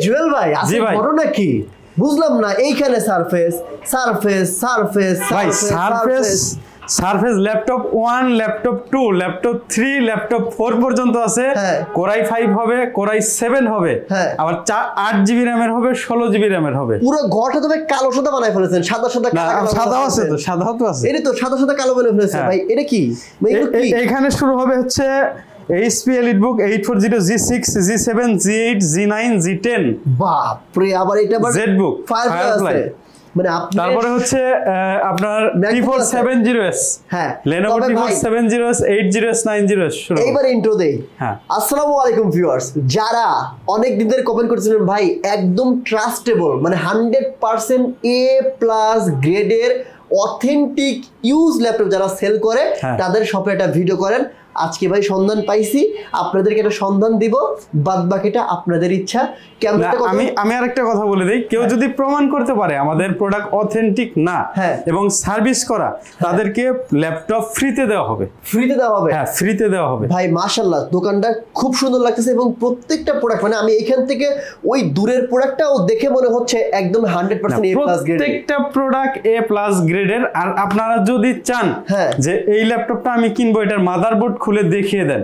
জুয়েল ভাই আজকে ঘটনা কি বুঝলাম না এইখানে সারফেস সারফেস সারফেস ভাই surface laptop 1 laptop 2 laptop 3 laptop 4 পর্যন্ত আছে কোরাই 5 হবে কোরাই 7 হবে আবার 8 জিবি র‍্যামের হবে 16 জিবি র‍্যামের হবে পুরো ঘরটা তো ভাই কালো সাদা বানাই ফেলেছেন সাদা সাদা সাদা আছে তো সাদা তো আছে এটা তো সাদা সাদা কালো বানাই ফেলেছেন ভাই এটা কি এখানে শুরু হবে হচ্ছে HP EliteBook 840 G6 G7 G8 G9 G10 বাপ রে আবার এটা আবার ZBook Firefly মানে তারপরে হচ্ছে আপনার T470S হ্যাঁ Lenovo T470S 80S 90S শুরু এইবার ইন্ট্রো দেই হ্যাঁ আসসালামু আলাইকুম ভিউয়ার্স যারা অনেক দিন ধরে কমেন্ট করছিলেন ভাই একদম ট্রাস্টেবল মানে 100% A+ গ্রেডের অথেন্টিক ইউজ ল্যাপটপ যারা সেল করে তাদের শপে একটা ভিডিও করেন আজকে ভাই সন্ধান পাইছি আপনাদেরকে একটা সন্ধান দিব বাদবাকিটা আপনাদের ইচ্ছা আমি আরেকটা কথা বলে দেই কেউ যদি প্রমাণ করতে পারে আমাদের প্রোডাক্ট অথেন্টিক না এবং সার্ভিস করা তাদেরকে ল্যাপটপ ফ্রিতে দেওয়া হবে হ্যাঁ ফ্রিতে দেওয়া হবে ভাই মাশাআল্লাহ দোকানটা খুব সুন্দর লাগতেছে এবং প্রত্যেকটা প্রোডাক্ট মানে আমি এইখান থেকে ওই দূরের প্রোডাক্টটাও দেখে মনে হচ্ছে একদম 100% A+ গ্রেড প্রত্যেকটা প্রোডাক্ট A+ গ্রেডের আর আপনারা যদি চান যে এই ল্যাপটপটা আমি কিনবো এটার মাদারবোর্ড খুলে দেখিয়ে দেন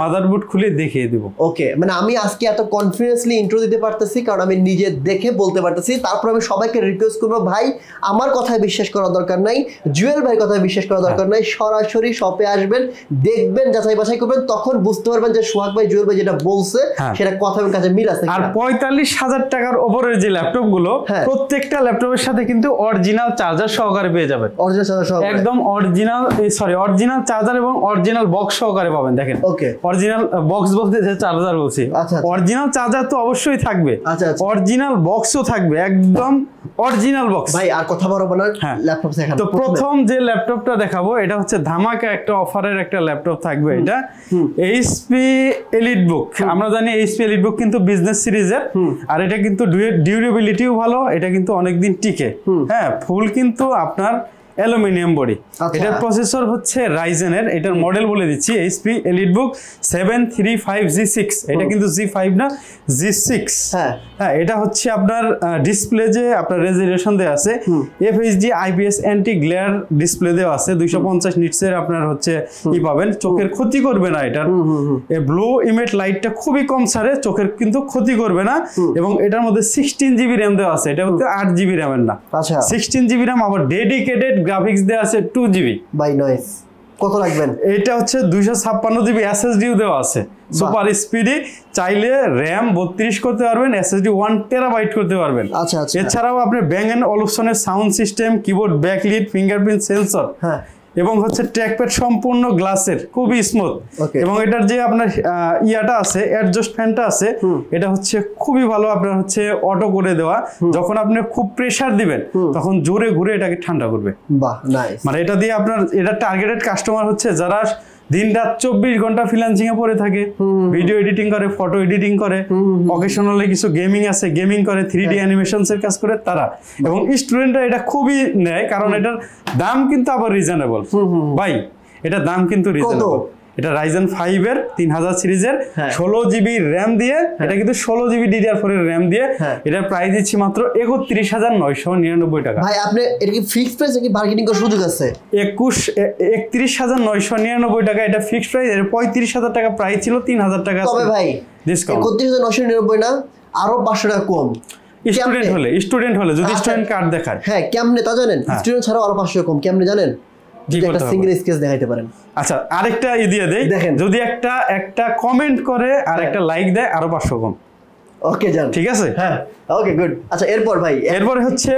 মাদারবোর্ড খুলে দেখিয়ে দেব ওকে মানে আমি আজকে এত কনফিডেন্সলি ইন্ট্রো দিতে পারতেছি কারণ আমি নিজে দেখে বলতে পারতেছি তারপর আমি সবাইকে রিকোয়েস্ট করব ভাই আমার কথায় বিশ্বাস করার দরকার নাই জুয়েল ভাইয়ের কথায় বিশ্বাস করার দরকার নাই সরাসরি শপে আসবেন দেখবেন যাচাই বাছাই করবেন তখন বুঝতে পারবেন যে সোহাগ ভাই জুয়েল ভাই যেটা বলছে সেটা কথা এবং কাজে মিল আছে আর ৪৫,০০০ টাকার উপরের যে ল্যাপটপ গুলো প্রত্যেকটা ল্যাপটপের সাথে কিন্তু অরিজিনাল চার্জার সহকারে পেয়ে যাবেন অরিজিনাল চার্জার সহকারে একদম অরিজিনাল চার্জার এবং অরিজিনাল বক্স সহকারে পাবেন দেখেন ওকে অরিজিনাল বক্স বলতে যে চার্জার বলছি অরিজিনাল চার্জার তো অবশ্যই থাকবে অরিজিনাল বক্সও থাকবে একদম অরিজিনাল বক্স ভাই আর কথা বলবো না ল্যাপটপ দেখাবো তো প্রথম যে ল্যাপটপটা দেখাবো এটা হচ্ছে ধামাকা একটা অফারের একটা ল্যাপটপ থাকবে এটা HP EliteBook আমরা জানি HP EliteBook কিন্তু বিজনেস সিরিজের আর এটা কিন্তু ডিউরেবিলিটিও ভালো এটা কিন্তু অনেকদিন টিকে হ্যাঁ ফুল কিন্তু আপনার অ্যালুমিনিয়াম বডি এটার প্রসেসর হচ্ছে রাইজেনের এটার মডেল বলে দিচ্ছি HP EliteBook 735G6 এটা কিন্তু G5 না G6 হ্যাঁ এটা হচ্ছে আপনার ডিসপ্লে যে আপনার রেজোলিউশন দেওয়া আছে FHD IPS anti glare display দেওয়া আছে 250 নিটসের আপনার হচ্ছে কি পাবেন চোখের ক্ষতি করবে না এটার এই ব্লু ইমেট লাইটটা খুবই কম ছাড়ে চোখের কিন্তু ক্ষতি করবে না এবং এটার মধ্যে 16 জিবি RAM দেওয়া আছে এটা হচ্ছে 8 জিবি RAM এর না আচ্ছা 16 জিবি RAM আবার ডেডিকেটেড গ্রাফিক্স দেওয়া আছে 2 জিবি বাই নয়েস কত রাখবেন এটা হচ্ছে 256 জিবি SSD দেওয়া আছে সুপার স্পিডি চাইলে RAM 32 করতে পারবেন SSD 1 টেরাবাইট করতে পারবেন আচ্ছা এছাড়াও আপনি ব্যাং এন্ড অলুপসনের sound system keyboard backlit fingerprint sensor এবং হচ্ছে ট্র্যাকপ্যাড সম্পূর্ণ গ্লাসের খুবই স্মুথ এবং এটার যে আপনার ইয়াটা আছে অ্যাডজাস্ট ফ্যানটা আছে এটা হচ্ছে খুবই ভালো আপনার হচ্ছে অটো করে দেওয়া যখন আপনি খুব প্রেসার দিবেন তখন জোরে ঘুরে এটাকে ঠান্ডা করবে বাহ নাইস মানে এটা দিয়ে আপনার এটা টার্গেটেড কাস্টমার হচ্ছে যারা দিন রাত 24 ঘন্টা ফ্রিল্যান্সিং এ পড়ে থাকে ভিডিও এডিটিং করে ফটো এডিটিং করে অকেশনালি কিছু গেমিং আছে গেমিং করে 3D অ্যানিমেশনস এর কাজ করে তারা এবং স্টুডেন্টরা এটা খুবই নেয় কারণ এটার দাম কিন্তু আবার রিজনেবল ভাই এটা দাম কিন্তু রিজনেবল এটা Ryzen 5 এর 3000 সিরিজের 16 জিবি RAM দিয়ে এটা কিন্তু 16 জিবি DDR4 এর RAM দিয়ে এটার প্রাইস দিচ্ছি মাত্র 31999 টাকা ভাই আপনি এটা কি ফিক্সড প্রাইস নাকি বার্গেনিং করার সুযোগ আছে 31999 টাকা এটা ফিক্সড প্রাইস এর 35000 টাকা প্রাইস ছিল 3000 টাকা তবে ভাই ডিসকাউন্ট 31999 না আরো 500 টাকা কম স্টুডেন্ট হলে যদি স্টুডেন্ট কার্ড দেখায় হ্যাঁ কেমনে তা জানেন স্টুডেন্ট ছাড়া আরো 500 কম কেমনে জানেন একটা সিঙ্গেল স্কেচ দেখাইতে পারেন আচ্ছা আরেকটা দিয়ে দেই যদি একটা কমেন্ট করে আর একটা লাইক দেয় আরো 500 কম ওকে জান ঠিক আছে হ্যাঁ ওকে গুড আচ্ছা এরপর ভাই এরপর হচ্ছে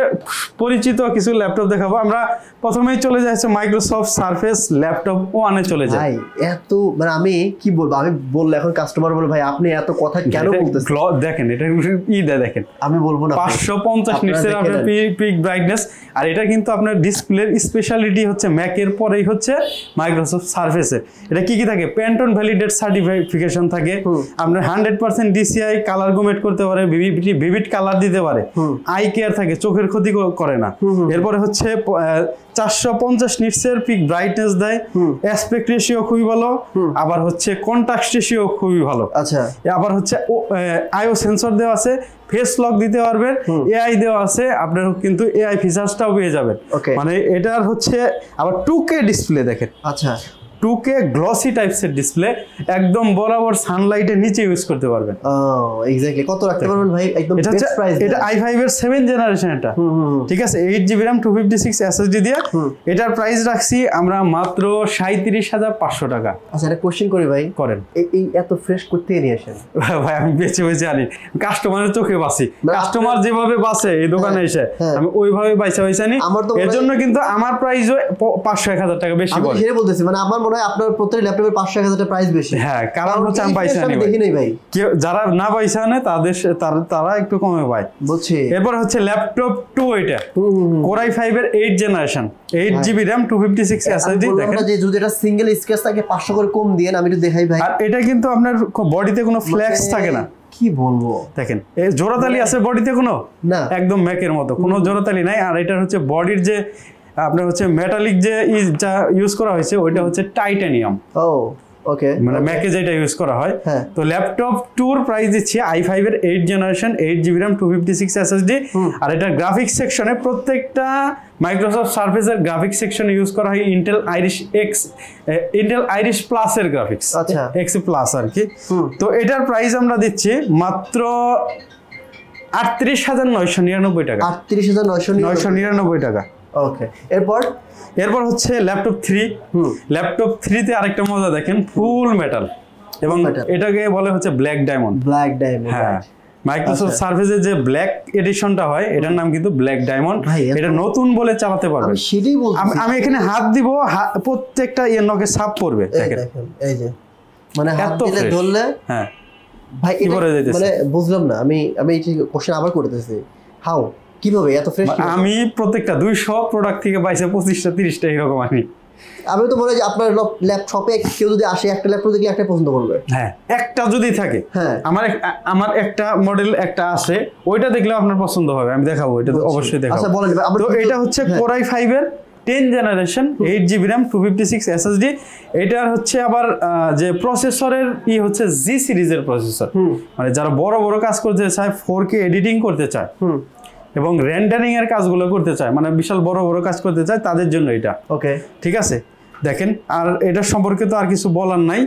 পরিচিত কিছু ল্যাপটপ দেখাবো আমরা প্রথমেই চলে যাচ্ছি মাইক্রোসফট সারফেস ল্যাপটপ 1 এ চলে যাই ভাই এত মানে আমি কি বলবো আমি বললে এখন কাস্টমার বলে ভাই আপনি এত কথা কেন বলতেছেন দেখেন এটা দেখেন আমি বলবো না 550 নিটসের আপনার পিক ব্রাইটনেস আর এটা কিন্তু আপনার ডিসপ্লের স্পেশালিটি হচ্ছে ম্যাক এর পরেই হচ্ছে মাইক্রোসফট সারফেসের এটা কি থাকে প্যান্টন ভ্যালিডেট সার্টিফিকেশন থাকে আপনার 100% DCI কালার গুমের অ্যানিমেট করতে পারে, ভিভিড কালার দিতে পারে, আই কেয়ার থাকে, চোখের ক্ষতি করে না। এরপরে হচ্ছে 450 নিটসের পিক ব্রাইটনেস দেয়, অ্যাসপেক্ট রেশিও খুবই ভালো, আবার হচ্ছে কন্ট্রাস্ট রেশিও খুবই ভালো। আচ্ছা, আবার হচ্ছে আইও সেন্সর দেওয়া আছে, ফেস লক দিতে পারবেন, এআই দেওয়া আছে, আপনার কিন্তু এআই ফিচার্সটাও পেয়ে যাবেন। মানে এটার হচ্ছে আবার 2K ডিসপ্লে দেখেন। আচ্ছা, 2K গ্লসি টাইপসের ডিসপ্লে, একদম বরাবর সানলাইটের নিচে ইউজ করতে পারবেন। এক্স্যাক্টলি কত রাখতে পারবেন ভাই? একদম বেস্ট প্রাইস। এটা i5 এর 7 জেনারেশন, এটা ঠিক আছে, 8GB RAM 256 SSD দিয়ে। এটার প্রাইস রাখছি আমরা মাত্র 37,500 টাকা। আচ্ছা, এটা কোশ্চেন করি ভাই, করেন। এই এত ফ্রেশ করতে নিয়ে আসেন ভাই? আমি বেঁচে বেঁচে আনি, কাস্টমারের চোখে বাঁচি, কাস্টমার যেভাবে বাঁচে এই দোকানে এসে আমি ওইভাবে বাইসা আনি। এর জন্য কিন্তু আমার প্রাইস 500-1000 টাকা বেশি পড়ে। আমি সেটা বলতেছি, মানে আমার মনে হয় আপনার প্রত্যেক ল্যাপটপের 500-1000 টাকা প্রাইস বেশি। হ্যাঁ, কারণ হচ্ছে আমি বাইসা আনি, দেখি নাই ভাই, কেউ যারা না বাইসা আনে তারা একটু কমে পায়। বুঝছি। এরপর হচ্ছে ল্যাপটপ 2, এটা Core i5 এর 8 জেনারেশন, 8GB RAM 256 SSD। দেখেন যে যদি এটা সিঙ্গেল স্কেচ থাকে 500 করে কম দিয়েন, আমি একটু দেখাই ভাই। আর এটা কিন্তু আপনার বডিতে কোনো ফ্লেক্স থাকে না। কি বলবো, দেখেন এই জোড়াতালি আছে বডিতে কোনো না, একদম ম্যাকের মতো কোনো জোড়াতালি নাই। আর এটার হচ্ছে বডির যে আপনার হচ্ছে মেটালিক যে ইউজ করা হয়েছে ওইটা হচ্ছে টাইটানিয়াম। ও ওকে, মানে ম্যাকে যেটা ইউজ করা হয়। তো ল্যাপটপ 2 প্রাইস দিচ্ছি i5 এর 8 জেনারেশন, 8GB RAM 256 SSD। আর এটা গ্রাফিক্স সেকশনে প্রত্যেকটা মাইক্রোসফট সার্ফেসের গ্রাফিক্স সেকশনে ইউজ করা হয় ইন্টেল আইরিশ প্লাস এর গ্রাফিক্স, আচ্ছা এক্স প্লাস আর কি। তো এটার প্রাইস আমরা দিচ্ছি মাত্র 38,999 টাকা। 38,999 টাকা। ওকে, এরপর হচ্ছে ল্যাপটপ 3। ল্যাপটপ 3 তে আরেকটা মজা দেখেন, ফুল মেটাল, এবং এটাকে বলে হচ্ছে ব্ল্যাক ডায়মন্ড। হ্যাঁ, মাইক্রোসফট সার্ফেসের যে ব্ল্যাক এডিশনটা হয় এটার নাম কিন্তু ব্ল্যাক ডায়মন্ড। এটা নতুন বলে চালাতে পারবে। আমি এখানে হাত দিব, প্রত্যেকটা নকে সাপ পড়বে। দেখেন এই যে, মানে হাত দিলে ধরলে, হ্যাঁ ভাই মানে বুঝলাম না। আমি এই কোশ্চেন আবার করতেছি, হাউ কিভাবে এত ফ্রেশ? আমি প্রত্যেকটা 200 প্রোডাক্ট থেকে 22টা 30টা এরকম আনি। আমি তো মনে হয় যে আপনার ল্যাপটপে কেউ যদি আসে একটা ল্যাপটপ দেখলে একটা পছন্দ করবে। হ্যাঁ, একটা যদি থাকে, হ্যাঁ আমার একটা মডেল একটা আছে, ওইটা দেখলে আপনার পছন্দ হবে, আমি দেখাবো, এটা অবশ্যই দেখাবো। আচ্ছা বলেন। তো এটা হচ্ছে Core i5 এর 10 জেনারেশন, 8GB RAM 256 SSD। এটার হচ্ছে আবার যে প্রসেসরের হচ্ছে G সিরিজের প্রসেসর, মানে যারা বড় বড় কাজ করতে চায়, 4K এডিটিং করতে চায় এবং রেন্ডারিং এর কাজগুলো করতে চায়, মানে বিশাল বড় বড় কাজ করতে চায়, তাদের জন্য এটা। ওকে, ঠিক আছে। দেখেন, আর এটার সম্পর্কে তো আর কিছু বলার নাই,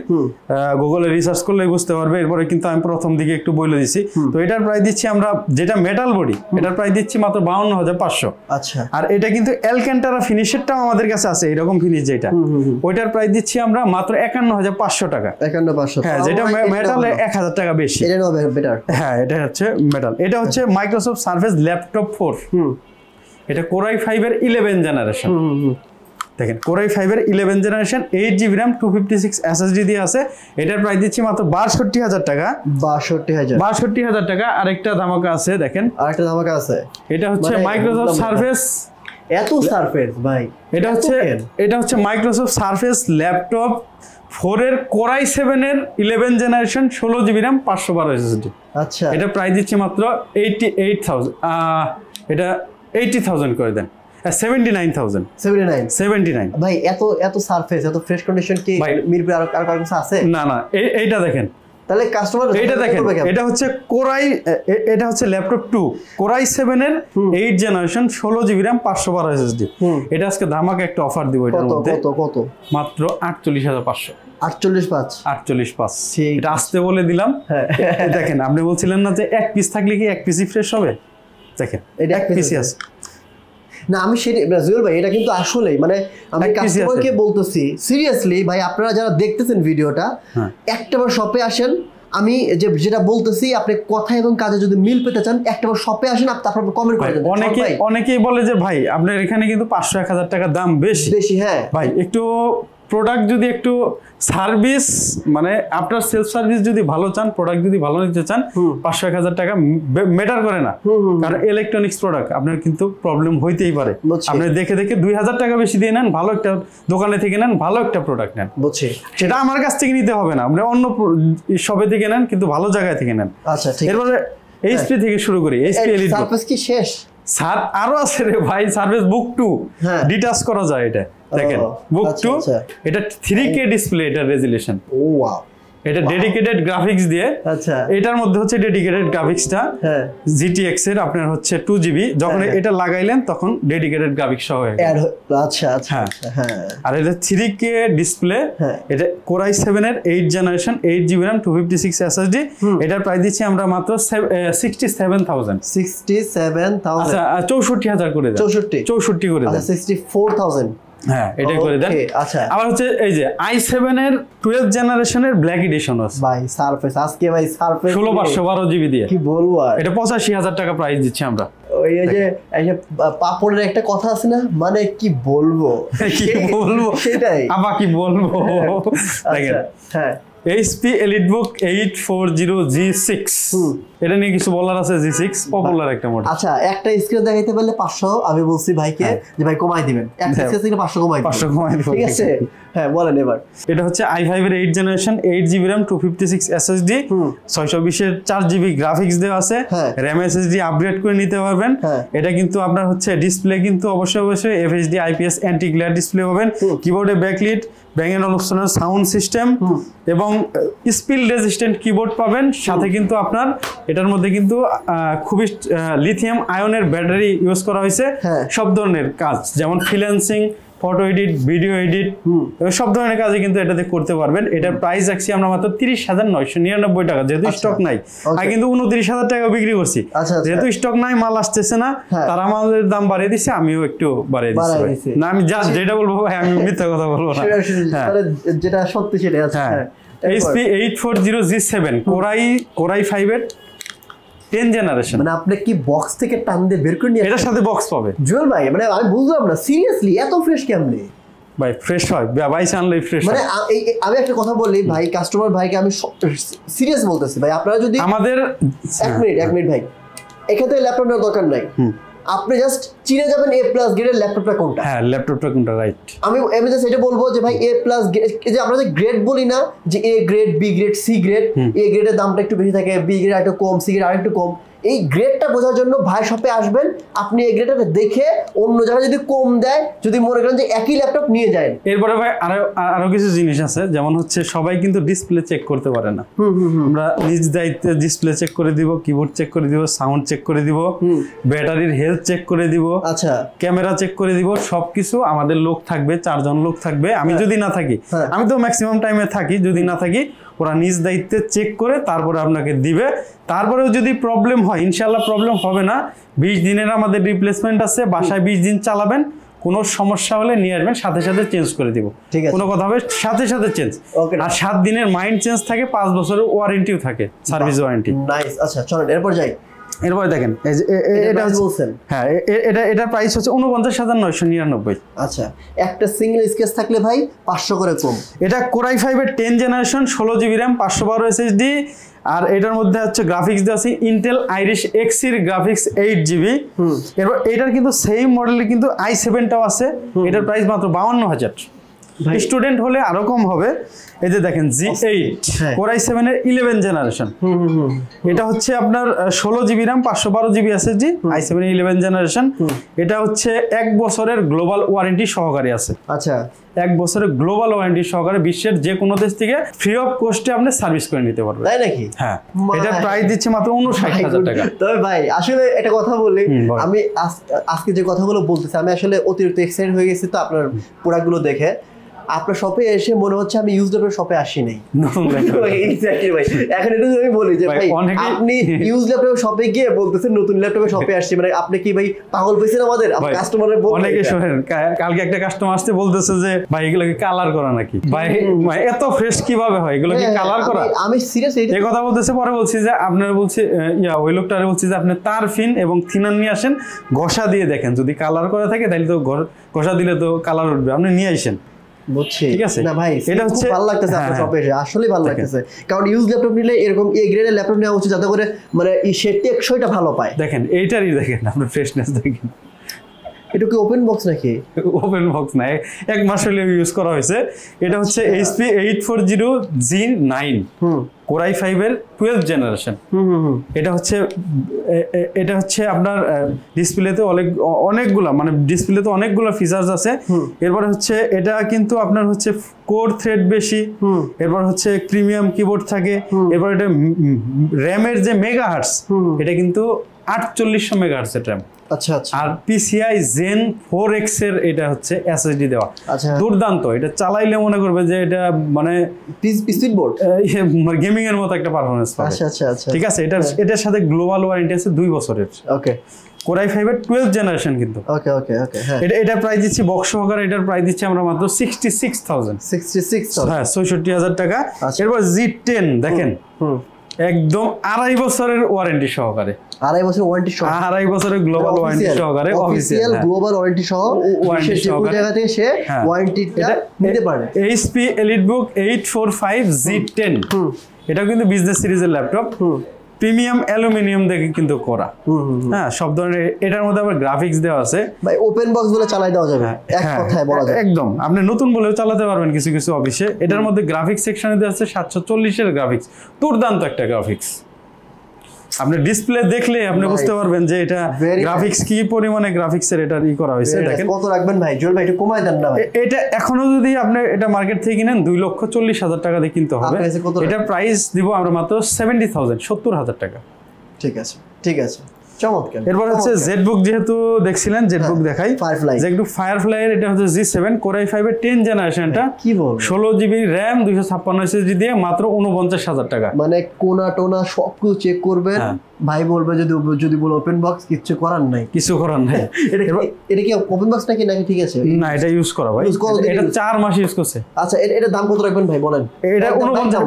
গুগলে রিসার্চ করলে বুঝতে পারবে। এরপরে কিন্তু আমি প্রথম দিকে একটু বলে দিছি। তো এটার প্রাইস দিচ্ছি আমরা, যেটা মেটাল বডি, এটার প্রাইস দিচ্ছি মাত্র 52,500। আচ্ছা, আর এটা কিন্তু অ্যালক্যান্টারা ফিনিশেরটাও আমাদের কাছে আছে, এরকম ফিনিশ যেটা, ওইটার প্রাইস দিচ্ছি আমরা মাত্র 51,500 টাকা। 51,500, হ্যাঁ, যেটা মেটালে 1000 টাকা বেশি। এটা হবে বেটার। হ্যাঁ, এটা হচ্ছে মেটাল। এটা হচ্ছে মাইক্রোসফট সার্ফেস ল্যাপটপ 4। এটা Core i5 এর 11 জেনারেশন। দেখেন, Core i5 এর 11 জেনারেশন, 8GB RAM 256 SSD দিয়ে আছে। এটার প্রাইস দিচ্ছি মাত্র 62,000 টাকা। 62,000 টাকা। আরেকটা ধামাকা আছে, দেখেন আরেকটা ধামাকা আছে। এটা হচ্ছে মাইক্রোসফট সার্ফেস, এত সারফেস ভাই, এটা হচ্ছে মাইক্রোসফট সার্ফেস ল্যাপটপ 4 এর Core i7 এর 11 জেনারেশন, 16GB RAM 512 SSD। আচ্ছা, এটা প্রাইস দিচ্ছি মাত্র 88,000। এটা 80,000 করে দেন, 79,000। ভাই এত সারফেস, এত ফ্রেশ কন্ডিশন কি মিরপুরে আর কিছু আছে? না, এইটা দেখেন, তাহলে কাস্টমার এটা দেখেন, এটা হচ্ছে এটা হচ্ছে ল্যাপটপ 2 Core i7 এর 8 জেনারেশন, 16GB RAM 512 SSD। এটা আজকে ধামাকা একটা অফার দিব। এটার মধ্যে কত? মাত্র 48,500। 48,500। এটা আসতে বলে দিলাম। দেখেন, আপনি বলছিলেন না যে এক পিস থাকলে কি এক পিসই ফ্রেশ হবে? দেখেন, এটা এক পিসই আছে। না, আমি জুয়েল ভাই, এটা কিন্তু আসলেই, মানে আমি কাস্টমারকে বলতেছি সিরিয়াসলি ভাই, আপনারা যারা দেখতেছেন ভিডিওটা, একটাবার শপে আসেন। আমি যেটা বলতেছি, আপনি কথা এবং কাজে যদি মিল পেতে চান, একটাবার শপে আসেন, তারপর কমেন্ট করে দেন। অনেকেই বলে যে ভাই আপনার এখানে কিন্তু 500-1000 টাকা দাম বেশি। হ্যাঁ ভাই, একটু প্রোডাক্ট যদি একটু সার্ভিস, মানে আপনার সেলফ সার্ভিস যদি ভালো চান, প্রোডাক্ট যদি ভালো নিতে চান, 500-1000 টাকা ম্যাটার করে না। কারণ ইলেকট্রনিক্স প্রোডাক্ট আপনার কিন্তু প্রবলেম হইতেই পারে। আপনি দেখে 2000 টাকা বেশি দিয়ে নেন, ভালো একটা দোকানে থেকে নেন, ভালো একটা প্রোডাক্ট নেন, সেটা আমার কাছ থেকে নিতে হবে না, আপনি অন্য শপে থেকে নেন, কিন্তু ভালো জায়গায় থেকে নেন। আচ্ছা, এরপরে এইচপি থেকে শুরু করি, এইচপি এলিট বুক। সারফেস কি শেষ? স্যার আরো আছে রে ভাই, সার্ভিস বুক 2 ডিটাচ করা যায় এটা, দেখেন বুক 2, এটা 3K ডিসপ্লে, এটা রেজোলিউশন। ও ওয়াও, এটা ডেডিকেটেড গ্রাফিক্স দিয়ে। আচ্ছা, এটার মধ্যে হচ্ছে ডেডিকেটেড গ্রাফিক্সটা GTX এর আপনার হচ্ছে 2GB, যখন এটা লাগাইলেন তখন ডেডিকেটেড গ্রাফিক্স সহ হয়ে গেল। আচ্ছা আচ্ছা হ্যাঁ। আর এটা 3K ডিসপ্লে, এটা Core i7 এর 8 জেনারেশন, 8GB RAM, 256 SSD। এটার প্রাইস দিচ্ছি আমরা মাত্র 67,000। 67,000, আচ্ছা 64,000 করে দেন, 64 করে দেন, 64,000। হ্যাঁ এটা করে দেন। আচ্ছা, আবার হচ্ছে এই যে i7 এর 12 জেনারেশনের ব্ল্যাক এডিশন আছে ভাই। সারফেস আজকে ভাই সারফেস 16/512GB দিয়ে, কি বলবো আর, এটা 85,000 টাকা প্রাইস দিচ্ছি আমরা। ওই যে পাপড়ের একটা কথা আছে না, মানে কি বলবো সেটাই আবার কি বলবো। দেখেন হ্যাঁ, HP EliteBook 840G6, এটা নিয়ে কিছু বলার আছে। G6 পপুলার একটা মডেল। আচ্ছা, একটা স্ক্রিন দেখাইতে পারলে 500, আমি বলছি ভাইকে যে ভাই কমাই দিবেন, একটা স্ক্রিন থেকে 500 কমাই দিবেন, 500 কমাই দিবেন, ঠিক আছে? হ্যাঁ বলেন এবার। এটা হচ্ছে i5 এর 8 জেনারেশন, 8GB RAM, 256 SSD, 620 এর 4GB গ্রাফিক্স দেওয়া আছে, RAM SSD আপগ্রেড করে নিতে পারবেন। এটা কিন্তু আপনার হচ্ছে ডিসপ্লে কিন্তু অবশ্যই FHD IPS anti glare display পাবেন, কিবোর্ডে ব্যাকলিট, ব্যাং এন্ড অলুপশনের সাউন্ড সিস্টেম এবং স্পিল রেজিস্ট্যান্ট কিবোর্ড পাবেন। সাথে কিন্তু আপনার এটার মধ্যে কিন্তু খুবই লিথিয়াম আয়নের ব্যাটারি ইউজ করা হয়েছে। সব ধরনের কাজ, যেমন freelancing, photo edit, video edit, সব ধরনের কাজে কিন্তু এটাতে করতে পারবেন। এটার প্রাইস রাখছি আমরা মাত্র 30,999 টাকা, যেহেতু স্টক নাই। আর কিন্তু 29,000 টাকা বিক্রি করছি, যেহেতু স্টক নাই, মাল আসতেছে না, তারা আমাদের দাম বাড়িয়ে দিচ্ছে, আমিও একটু বাড়িয়ে দিচ্ছি। না আমি যেটা বলবো ভাই, আমি মিথ্যা কথা বলবো না, যেটা সত্যি সেটাই আছে। HP 840G7 Core i5 এর 10 জেনারেশন। মানে আপনি কি বক্স থেকে টান দিয়ে বের করে নিয়ে এটার সাথে বক্স পাবে জুয়েল ভাই? মানে আমি বুঝলাম না, সিরিয়াসলি এত ফ্রেশ কেমনে ভাই? ফ্রেশ হয় ভাই, আনলেই ফ্রেশ। মানে আমি একটা কথা বলি ভাই, কাস্টমার ভাইকে আমি সিরিয়াস বলতেছি ভাই, আপনারা যদি আমাদের এক মিনিট ভাই, এখানে ল্যাপটপ নেওয়ার দরকার নাই, আপনি জাস্ট চিনে যাবেন A+ গ্রেডের ল্যাপটপটা কোনটা। হ্যাঁ, ল্যাপটপটা কোনটা, রাইট। আমি জাস্ট এটা বলবো যে ভাই A+ যে আমরা যে গ্রেড বলি না, যে A grade, B grade, C grade, A গ্রেডের দামটা একটু বেশি থাকে, B গ্রেড একটু কম, C গ্রেড আরেকটু কম। এই গ্রেডটা বোঝার জন্য ভাই শপে আসবেন, আপনি এই গ্রেডটা দেখে অন্য জায়গায় যদি কম দেয়, যদি মনে করেন যে একই ল্যাপটপ নিয়ে যায়। এরপরে ভাই আরো কিছু জিনিস আছে, যেমন হচ্ছে সবাই কিন্তু ডিসপ্লে চেক করতে পারে না, আমরা নিজ দায়িত্বে ডিসপ্লে চেক করে দিব, কিবোর্ড চেক করে দিব, সাউন্ড চেক করে দিব, ব্যাটারির হেলথ চেক করে দিব, আচ্ছা ক্যামেরা চেক করে দিব, সবকিছু আমাদের লোক থাকবে, 4 জন লোক থাকবে। আমি যদি না থাকি, আমি তো ম্যাক্সিমাম টাইমে থাকি, যদি না থাকি ওরা নিজ দায়িত্বে চেক করে তারপরে আপনাকে দিবে। তারপরেও যদি প্রবলেম হয়, ইনশাআল্লাহ প্রবলেম হবে না, 20 দিনের আমাদের রিপ্লেসমেন্ট আছে, বাসায় 20 দিন চালাবেন, কোনো সমস্যা হলে নিয়ে আসবেন, সাথে সাথে চেঞ্জ করে দিব, কোনো কথা হবে সাথে সাথে চেঞ্জ। আর 7 দিনের মাইন্ড চেঞ্জ থাকে, 5 বছরের ওয়ারেন্টিও থাকে, সার্ভিস ওয়ারেন্টি। নাইস। আচ্ছা চলেন এরপর যাই। এরপরে দেখেন এটা বলছেন, হ্যাঁ এটা প্রাইস হচ্ছে 49,999। আচ্ছা, একটা সিঙ্গেল স্কেচ থাকলে ভাই 500 করে কম। এটা Core i5 এর 10 জেনারেশন, 16GB RAM, 512 SSD, আর এটার মধ্যে হচ্ছে গ্রাফিক্স দেওয়া আছে ইন্টেল আইরিশ Xe এর গ্রাফিক্স 8GB। এরপর এটার কিন্তু সেম মডেলের কিন্তু i7টাও আছে, এটার প্রাইস মাত্র 52,000। স্টুডেন্ট হলে আরো কম হবে। এই যে দেখেন G8 Core i7 এর 11 জেনারেশন, এটা হচ্ছে আপনার 16GB RAM, 512GB SSD, i7 এর 11 জেনারেশন। এটা হচ্ছে 1 বছরের গ্লোবাল ওয়ারেন্টি সহকারী আছে। আচ্ছা, 1 বছরের গ্লোবাল ওয়ারেন্টি সহকারে বিশ্বের যে কোনো দেশ থেকে ফ্রি অফ কস্টে আপনি সার্ভিস করে নিতে পারবেন, তাই নাকি? হ্যাঁ, এটা প্রাইস দিচ্ছে মাত্র 59,000 টাকা। তবে ভাই আসলে একটা কথা বলি, আমি আজকে যে কথাগুলো বলতেছি, আমি আসলে অতিরিক্ত এক্সাইটেড হয়ে গেছি তো আপনার প্রোডাক্টগুলো দেখে। আপনার শপে এসে মনে হচ্ছে আমি ইউজড ল্যাপটপের শপে আসি নাই। এক্স্যাক্টলি ভাই, এখন এটা আমি বলি যে ভাই আপনি ইউজড ল্যাপটপের শপে গিয়ে বলতেছেন নতুন ল্যাপটপের শপে আসছি, মানে আপনি কি ভাই পাগল হইছেন? আমাদের কাস্টমারের অনেকে শোনেন, কালকে একটা কাস্টমার আসতে বলতেছে যে ভাই এগুলো কি কালার করা নাকি? ভাই এত ফ্রেশ কিভাবে হয়, এগুলো কি কালার করা? আমি সিরিয়াস এই কথা বলতেছে। পরে বলছি যে আপনারা বলছি ওই লোকটারে বলছি যে আপনি তার ফিন এবং থিনার নিয়ে আসেন, ঘষা দিয়ে দেখেন, যদি কালার করা থাকে তাহলে তো ঘষা দিলে তো কালার উঠবে, আপনি নিয়ে আসেন। বুঝছি, ঠিক আছে না ভাই, এটা হচ্ছে ভালো লাগতেছে আপনার শপে এসে, আসলে ভালো লাগতেছে। কারণ ইউজ ল্যাপটপ নিলে এরকম এ গ্রেডের ল্যাপটপ নেওয়া উচিত, যাতে করে মানে এই টেকসইটা ভালো পায়। দেখেন এইটারই দেখেন, আপনার ফ্রেশনেস দেখেন, এটা কি ওপেন বক্স নাকি? ওপেন বক্স না, এক মাস হলে ইউজ করা হয়েছে। এটা হচ্ছে HP 840G9 Core i5 এর 12th জেনারেশন। এটা হচ্ছে আপনার ডিসপ্লেতে অনেকগুলা মানে ডিসপ্লেতে অনেকগুলো ফিচার্স আছে। এরপরে হচ্ছে এটা কিন্তু আপনার হচ্ছে কোর থ্রেড বেশি, এরপর হচ্ছে প্রিমিয়াম কিবোর্ড থাকে, এরপর এটা র্যামের যে মেগাহার্টস এটা কিন্তু 4800 মেগাহার্টস এর র্যাম। আচ্ছা আচ্ছা। আর PCI Zen 4X এর এটা হচ্ছে SSD দেওয়া। দুর্দান্ত, এটা চালাইলে মনে করবে যে এটা মানে স্পিড বোর্ড গেমিং এর মতো একটা পারফরম্যান্স পাবে। আচ্ছা আচ্ছা আচ্ছা, ঠিক আছে। এটার সাথে গ্লোবাল ওয়ারেন্টি আছে 2 বছরের। ওকে। Core i5 এর 12th জেনারেশন কিন্তু। ওকে ওকে ওকে। হ্যাঁ, এটা প্রাইস দিচ্ছি বক্স সহকারে, এটার প্রাইস দিচ্ছি আমরা মাত্র 66,000। 66,000, হ্যাঁ 66,000 টাকা। এরপর G10 দেখেন, একদম 2.5 বছরের ওয়ারেন্টি সহকারে। 2.5 বছরের ওয়ারেন্টি সহ, 2.5 বছরের গ্লোবাল ওয়ারেন্টি সহকারে, অফিশিয়াল গ্লোবাল ওয়ারেন্টি সহ, যে কোনো জায়গা থেকে সে ওয়ারেন্টিটা নিতে পারে। HP EliteBook 845 G10 এটা কিন্তু বিজনেস সিরিজের ল্যাপটপ, প্রিমিয়াম অ্যালুমিনিয়াম দেখে কিন্তু করা। হ্যাঁ, সব ধরনের। এটার মধ্যে আবার গ্রাফিক্স দেওয়া আছে ভাই, ওপেন বক্স বলে চালাই দেওয়া যাবে, এক কথায় বলা যায় একদম। আপনি নতুন বলেও চালাতে পারবেন কিছু কিছু অফিসে। এটার মধ্যে গ্রাফিক্স সেকশনে দেওয়া আছে 740 এর গ্রাফিক্স, দুর্দান্ত একটা গ্রাফিক্স। আপনি ডিসপ্লে দেখলে আপনি বুঝতে পারবেন যে এটা গ্রাফিক্স কি পরিমাণে গ্রাফিক্সের এটা করা হয়েছে। দেখেন কত রাখবেন ভাই? জোর ভাই একটু কমায় দেন না ভাই। এটা এখনো যদি আপনি এটা মার্কেট থেকে কিনেন 2,40,000 টাকা দিয়ে কিনতে হবে। এটা প্রাইস দিব আমরা মাত্র 70,000, 70,000 টাকা। ঠিক আছে ঠিক আছে, চমৎকার। এরপর হচ্ছে ZBook, যেহেতু দেখছিলেন ZBook দেখাই। ZBook Firefly এর এটা হচ্ছে G7 Core i5 এর 10 জেনারেশনটা। কি বল, 16GB RAM 256 SSD দিয়ে মাত্র 49,000 টাকা। মানে কোনা টোনা সবকিছু চেক করবেন ভাই, বলবে যদি বল ওপেন বক্স, কিছু করার নাই। এটা কি ওপেন বক্স নাকি নাকি ঠিক আছে? না, এটা ইউজ করা ভাই, এটা 4 মাস ইউজ করছে। আচ্ছা, এটা দাম কত রাখবেন ভাই বলেন? এটা 49,000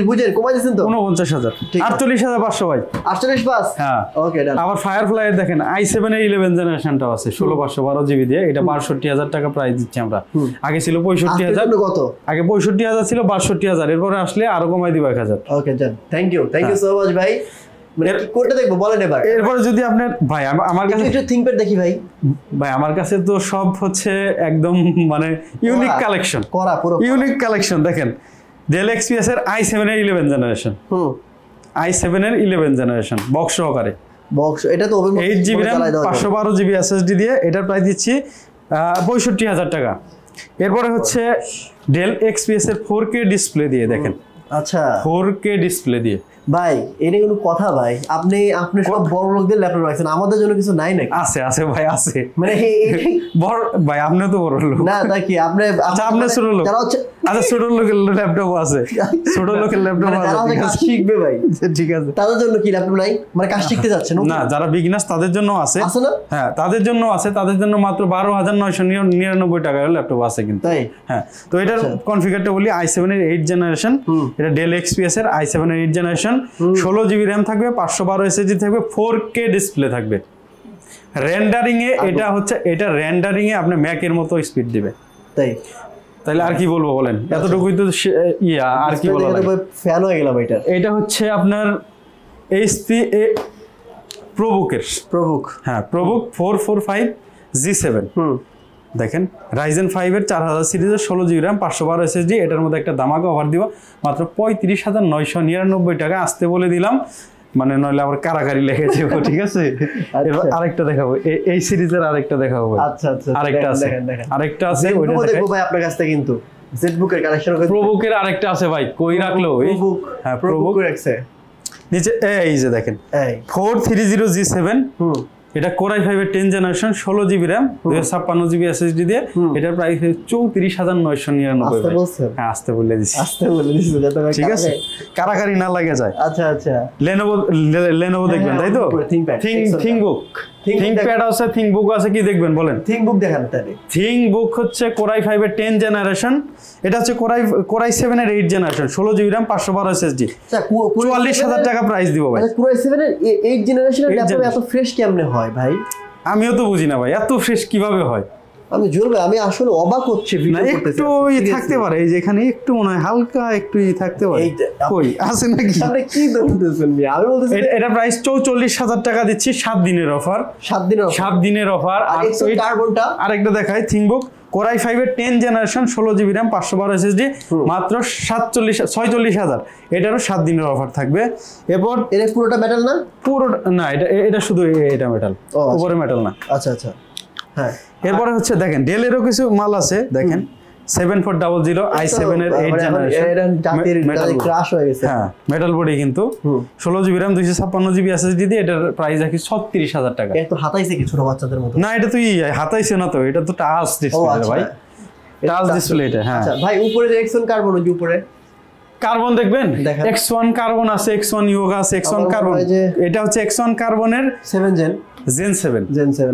বুঝেন, কমাই দিয়েছেন তো? 49,000, 48,500 ভাই। 48,500, হ্যাঁ ওকে। আবার Firefly এর দেখেন i7 এর 11 জেনারেশনটাও আছে 16/512GB দিয়ে, এটা 62,000 টাকা প্রাইস দিচ্ছি আমরা। আগে ছিল 65,000, কত আগে 65,000 ছিল, 62,000। এরপরে আসলে আরো কমাই দিব 1,000। ওকে জান, থ্যাংক ইউ সো মাচ ভাই। মানে কোনটা দেখবো বলেন এবার? এরপরে যদি আপনি ভাই আমার কাছে একটু থিংকপ্যাড দেখি ভাই। আমার কাছে তো সব হচ্ছে একদম মানে ইউনিক কালেকশন, করা পুরো ইউনিক কালেকশন। দেখেন Dell XPS এর i7 এর 11 জেনারেশন, i7 এর 11 জেনারেশন বক্স সহকারে। বক্স এটা তো 8GB RAM 512GB SSD দিয়ে, এটার প্রাইস দিচ্ছি 65,000 টাকা। এরপরে হচ্ছে Dell XPS এর 4K ডিসপ্লে দিয়ে, দেখেন। আচ্ছা, 4K ডিসপ্লে দিয়ে ভাই, এটা কোনো কথা ভাই? আপনি সব বড় লোকদের ল্যাপটপ রাখছেন, আমাদের জন্য কিছু নাই নাকি? আছে ভাই, আছে। মানে বড় ভাই, আপনি তো বড় লোক না নাকি? আপনি আচ্ছা, আপনি ছোট লোক। আচ্ছা, ছোট লোকের ল্যাপটপ আছে, ছোট লোকের ল্যাপটপ আছে, কাজ শিখবে ভাই। ঠিক আছে, তাদের জন্য কি ল্যাপটপ নাই? মানে কাজ শিখতে যাচ্ছেন না, যারা বিগিনার্স তাদের জন্য আছে না? হ্যাঁ, তাদের জন্য আছে। তাদের জন্য মাত্র 12,999 টাকার ল্যাপটপ আছে কিন্তু। তাই? হ্যাঁ। তো এটার কনফিগারটা বলি, i7 এর 8 জেনারেশন, এটা Dell XPS এর i7 এর 8 জেনারেশন, 16GB RAM থাকবে, 512 SSD থাকবে, 4K ডিসপ্লে থাকবে। রেন্ডারিং এ এটা রেন্ডারিং এ আপনি ম্যাকের মতো স্পিড দিবে। তাইলে আর কি বলবো বলেন? এতটুকুই তো আর কি বলবো, ফ্যান হয়ে গেলাম। এটা হচ্ছে আপনার HP ProBook, হ্যাঁ ProBook 445 G7। দেখেন Ryzen 5 এর 4000 সিরিজের 16GB RAM 512 SSD। এটার মধ্যে একটা ধামাকা অফার দিব মাত্র 35,999 টাকা। আসতে বলে দিলাম, মানে নইলে আবার কারাকারি লেগে যাবে। ঠিক আছে, আরেকটা দেখাবো, এই সিরিজের আরেকটা দেখাবো। আচ্ছা আচ্ছা, আরেকটা আছে ওইটা দেখবো ভাই আপনার কাছ থেকে। কিন্তু ZBook এর কালেকশন, ProBook এর আরেকটা আছে ভাই, কই রাখলো? হ্যাঁ, ProBook রাখছে নিচে। এই যে দেখেন 430 G7, এটা Core i5 এর 10 generation, 16GB RAM 256GB SSD দিয়ে, এটার প্রাইস 34,999। হ্যাঁ, আসতে বলে দিছি। ঠিক আছে, কারাকারি না লাগে যায়। আচ্ছা আচ্ছা, Lenovo দেখবেন, তাই তো? ThinkPad আছে, ThinkBook আছে, কি দেখবেন বলেন? ThinkBook দেখান তাহলে। ThinkBook হচ্ছে Core i5 এর 10 জেনারেশন, এটা হচ্ছে Core i7 এর 8 জেনারেশন, 16GB RAM 512 SSD। 44,000 টাকা প্রাইস দিব ভাই। Core i7 এর 8 জেনারেশনের ল্যাপটপ এত ফ্রেশ কেমনে হয় ভাই? আমিও তো বুঝি না ভাই, এত ফ্রেশ কিভাবে হয়? আমি জুয়েল ভাই, আমি আসলে অবাক হচ্ছে না, একটু থাকতে পারে এই যে এখানে একটু মনে হয় হালকা একটু থাকতে পারে। কই আছে নাকি? আপনি কি বলতেছেন ভাই? আমি বলতেছি এটা প্রাইস 44,000 টাকা দিচ্ছি, 7 দিনের অফার। 7 দিনের অফার। আর কার্বনটা আরেকটা দেখাই, থিংকবুক Core i5 এর 10 জেনারেশন 16 জিবি RAM 512 SSD মাত্র 46,000। এটারও 7 দিনের অফার থাকবে। এরপর এর পুরোটা মেটাল না? পুরো না, এটা শুধু এটা মেটাল, উপরে মেটাল না। আচ্ছা আচ্ছা, হ্যাঁ। এরপরে হচ্ছে দেখেন ডেলেরও কিছু মাল আছে, দেখেন 7400 i7 এর 8 জেনারেশন মেটাল ক্র্যাশ হয়ে গেছে। হ্যাঁ, মেটাল বডি কিন্তু 16 জিবি RAM 256 জিবি SSD দিয়ে এটার প্রাইস রাখি 36,000 টাকা। এটা তো হাতাইছে কি ছোট বাচ্চাদের মতো? না, এটা তুই হাতাইছে না তো, এটা তো টাচ ডিসপ্লে ভাই, টাচ ডিসপ্লে এটা। হ্যাঁ আচ্ছা ভাই, উপরে যে X1 কার্বন, ওই উপরে কার্বন দেখবেন, X1 কার্বন আছে, X1 ইয়োগা আছে, X1 কার্বন। এটা হচ্ছে X1 কার্বনের 7 Gen 7।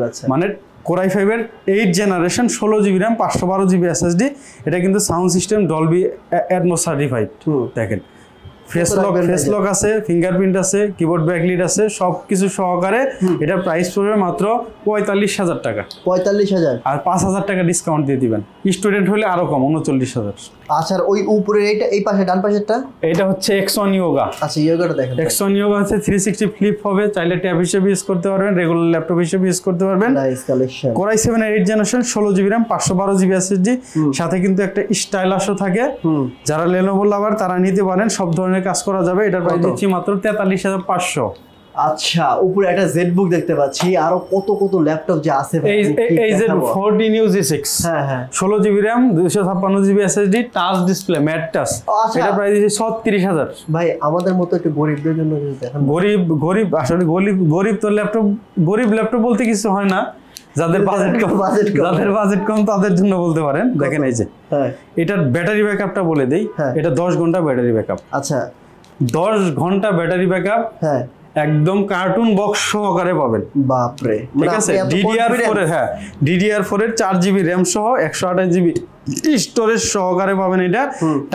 আচ্ছা, মানে Core i5 এর 8 generation 16 GB RAM 512 GB SSD। এটা কিন্তু sound system Dolby atoms certified. দেখেন ফেস লক আছে, ফিঙ্গারপ্রিন্ট আছে, কিবোর্ড ব্যাকলিট আছে, সবকিছু সহকারে এটা প্রাইস পড়বে মাত্র 45,000 টাকা। 45,000 আর 5,000 টাকা ডিসকাউন্ট দিয়ে দিবেন। স্টুডেন্ট হলে আরো কম, 39,000। আচ্ছা, ওই উপরে এইটা, এই পাশে ডান পাশেরটা, এটা হচ্ছে X1 ইয়োগা। আচ্ছা, ইয়োগাটা দেখেন। X1 ইয়োগা হচ্ছে 360 ফ্লিপ হবে, চাইলে ট্যাব হিসেবে ইউজ করতে পারবেন, রেগুলার ল্যাপটপ হিসেবে ইউজ করতে পারবেন। Nice collection. Core i7 এর 8 generation 16 GB RAM 512 GB SSD, সাথে কিন্তু একটা স্টাইলাসও থাকে। যারা Lenovo লাভার তারা নিতে পারেন, সব ধরনের কাজ করা যাবে। এটার প্রাইস দিচ্ছি মাত্র 43,500। আচ্ছা, উপরে একটা জেটবুক দেখতে পাচ্ছি, আরো কত কত ল্যাপটপ যে আছে ভাই। এই যে 14 Z6, হ্যাঁ 16 GB RAM 256 GB SSD, touch display, mat touch. এটা প্রাইস দিচ্ছি 36,000। ভাই আমাদের মতো একটু গরিবদের জন্য দেখেন। গরিব আসলে গরিব তো গরিব ল্যাপটপ বলতে কিছু হয় না, যাদের বাজেট কম তাদের জন্য বলতে পারেন। দেখেন এই যে এটার ব্যাটারি ব্যাকআপটা বলে দেই, এটা 10 ঘন্টা ব্যাটারি ব্যাকআপ। আচ্ছা, 10 ঘন্টা ব্যাটারি ব্যাকআপ, হ্যাঁ, একদম কার্টুন বক্স সহকারে পাবেন। বাপরে, ঠিক আছে। DDR4 এর, হ্যাঁ, DDR4 এর 4 জিবি RAM সহ 128 জিবি স্টোরেজ সহকারে পাবেন। এটা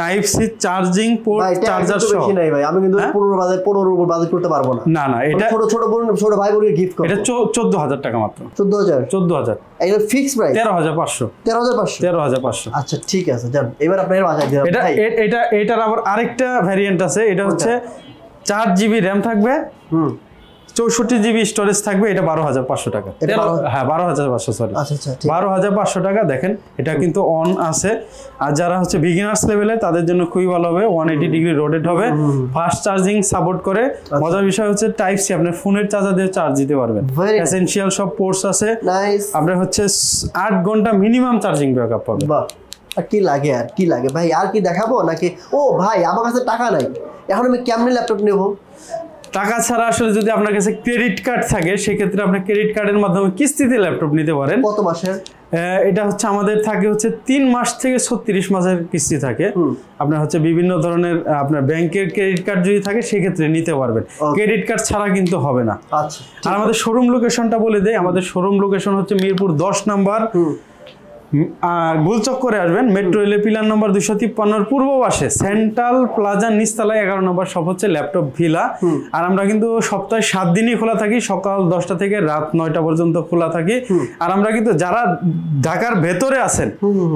type C charging port, charger সহ। বেশি নাই ভাই, আমি কিন্তু 15 উপর বাজেট করতে পারবো না। না এটা ছোট ভাই বোনকে গিফট করব। এটা 14,000 টাকা মাত্র। 14,000 এটা ফিক্স প্রাইস। 13,500। আচ্ছা ঠিক আছে, যান এবার আপনার বাজার দিন। এটার আবার আরেকটা ভ্যারিয়েন্ট আছে, এটা হচ্ছে 4 জিবি RAM থাকবে, 64 জিবি স্টোরেজ থাকবে। এটা 12,500 টাকা। হ্যাঁ 12,500, সরি। আচ্ছা 12,500 টাকা। দেখেন এটা কিন্তু অন আছে। আর যারা হচ্ছে বিগিনার্স লেভেলে তাদের জন্য খুবই ভালো হবে, 180 ডিগ্রি রোটেট হবে, ফাস্ট চার্জিং সাপোর্ট করে। মজার বিষয় হচ্ছে টাইপ সি, আপনি ফোনের চার্জার দিয়ে চার্জ দিতে পারবেন। এসেনশিয়াল সব পোর্টস আছে। আপনার হচ্ছে 8 ঘন্টা মিনিমাম চার্জিং ব্যাকআপ পাবেন। আর কি লাগে ভাই, আর কি দেখাবো নাকি? ও ভাই, আমার কাছে টাকা নাই, এখন আমি কেমনে ল্যাপটপ নেব? টাকা ছাড়া আসলে যদি আপনার কাছে ক্রেডিট কার্ড থাকে, সেক্ষেত্রে আপনি ক্রেডিট কার্ডের মাধ্যমে কিস্তিতে ল্যাপটপ নিতে পারেন। কত মাসের? এটা হচ্ছে আমাদের থাকে হচ্ছে 3 মাস থেকে 36 মাসের কিস্তি থাকে। আপনার হচ্ছে বিভিন্ন ধরনের আপনার ব্যাংকের ক্রেডিট কার্ড যদি থাকে সেক্ষেত্রে নিতে পারবেন, ক্রেডিট কার্ড ছাড়া কিন্তু হবে না। আচ্ছা, আর আমাদের শোরুম লোকেশনটা বলে দেই। আমাদের শোরুম লোকেশন হচ্ছে মিরপুর 10 নম্বর, গোলচক্করে আসবেন, মেট্রো রেলের পিলার নম্বর 253 পূর্ব পাশে সেন্ট্রাল প্লাজা নিচতলায় 11 নম্বর শপ হচ্ছে ল্যাপটপ ভিলা। আর আমরা কিন্তু সপ্তাহে 7 দিনই খোলা থাকি, সকাল 10টা থেকে রাত 9টা পর্যন্ত খোলা থাকি। আর আমরা কিন্তু যারা ঢাকার ভেতরে আছেন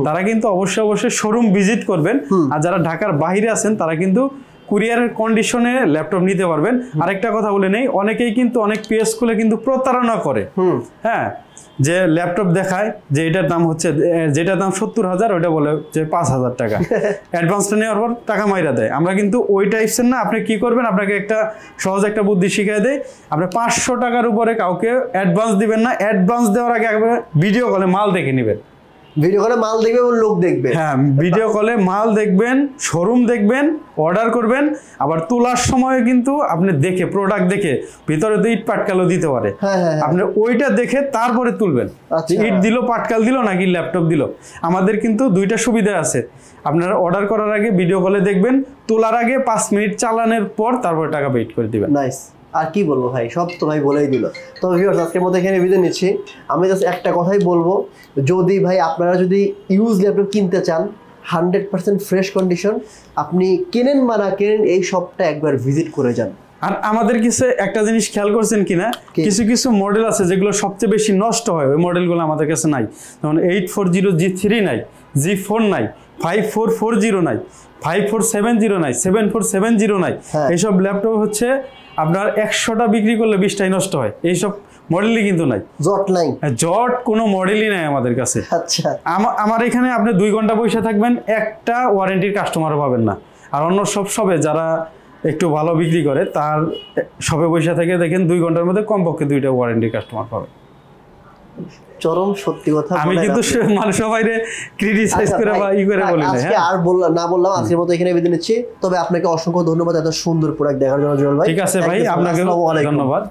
তারা কিন্তু অবশ্যই শোরুম ভিজিট করবেন, আর যারা ঢাকার বাইরে আছেন তারা কিন্তু কুরিয়ারের কন্ডিশনে ল্যাপটপ নিতে পারবেন। আরেকটা কথা বলে নেই, অনেকেই কিন্তু অনেক পেজ খুলে কিন্তু প্রতারণা করে। হ্যাঁ, যে ল্যাপটপ দেখায় যে এটার দাম হচ্ছে, যেটার দাম 70,000, ওইটা বলে যে 5,000 টাকা, অ্যাডভান্সটা নেওয়ার পর টাকা মাইরা দেয়। আমরা কিন্তু ওই টাইপসের না। আপনি কি করবেন, আপনাকে একটা সহজ একটা বুদ্ধি শিখিয়ে দেয়। আপনি 500 টাকার উপরে কাউকে অ্যাডভান্স দিবেন না। অ্যাডভান্স দেওয়ার আগে একবার ভিডিও কলে মাল দেখে নেবেন। ভিডিও কলে মাল দেখবে এবং লোক দেখবে। হ্যাঁ, ভিডিও কলে মাল দেখবেন, শোরুম দেখবেন, অর্ডার করবেন। আবার তোলার সময় কিন্তু আপনি দেখে, প্রোডাক্ট দেখে, ভিতরে তো ইট পাটকালও দিতে পারে, আপনি ওইটা দেখে তারপরে তুলবেন। ইট দিল, পাটকাল দিল নাকি ল্যাপটপ দিল। আমাদের কিন্তু দুইটা সুবিধা আছে। আপনারা অর্ডার করার আগে ভিডিও কলে দেখবেন, তোলার আগে 5 মিনিট চালানোর পর তারপরে টাকা পেইড করে দিবেন। নাইস। আর কি বলবো ভাই, সব তো ভাই বলেই দিল। তো ভিউয়ার্স, আজকের মধ্যে এখানে বিদায় নিচ্ছি। আমি জাস্ট একটা কথাই বলবো, যদি ভাই আপনারা যদি ইউজ ল্যাপটপ কিনতে চান 100% ফ্রেশ কন্ডিশন, আপনি কেনেন বা না কেনেন, এই শপটা একবার ভিজিট করে যান। আর আমাদের কিছু একটা জিনিস খেয়াল করছেন কিনা, কিছু কিছু মডেল আছে যেগুলো সবচেয়ে বেশি নষ্ট হয়, ওই মডেলগুলো আমাদের কাছে নাই। যেমন 840G3 নাই, G4 নাই, 5440 নাই, 5470 নাই, 7470 নাই। এইসব ল্যাপটপ হচ্ছে আপনার 100টা বিক্রি করলে 20টাই নষ্ট হয়। এইসব মডেলই কিন্তু নাই, জট নাই, জট কোনো মডেলই নাই আমাদের কাছে। আচ্ছা, আমার এখানে আপনি 2 ঘন্টা বসে থাকবেন, একটা ওয়ারেন্টির কাস্টমারও পাবেন না। আর অন্য সব শপে যারা একটু ভালো বিক্রি করে তার শপে বসে থেকে দেখেন 2 ঘন্টার মধ্যে কমপক্ষে 2টা ওয়ারেন্টির কাস্টমার পাবে। চরম সত্যি কথা। আমি কিন্তু মানে সবাইরে ক্রিটিসাইজ করে বা ই করে বলি না। আজকে আর বললাম আজকের মতো এখানে বিদায় নিচ্ছি। তবে আপনাকে অসংখ্য ধন্যবাদ এত সুন্দর প্রোডাক্ট দেখার জন্য জুয়েল ভাই। ঠিক আছে ভাই, আপনাকে ধন্যবাদ।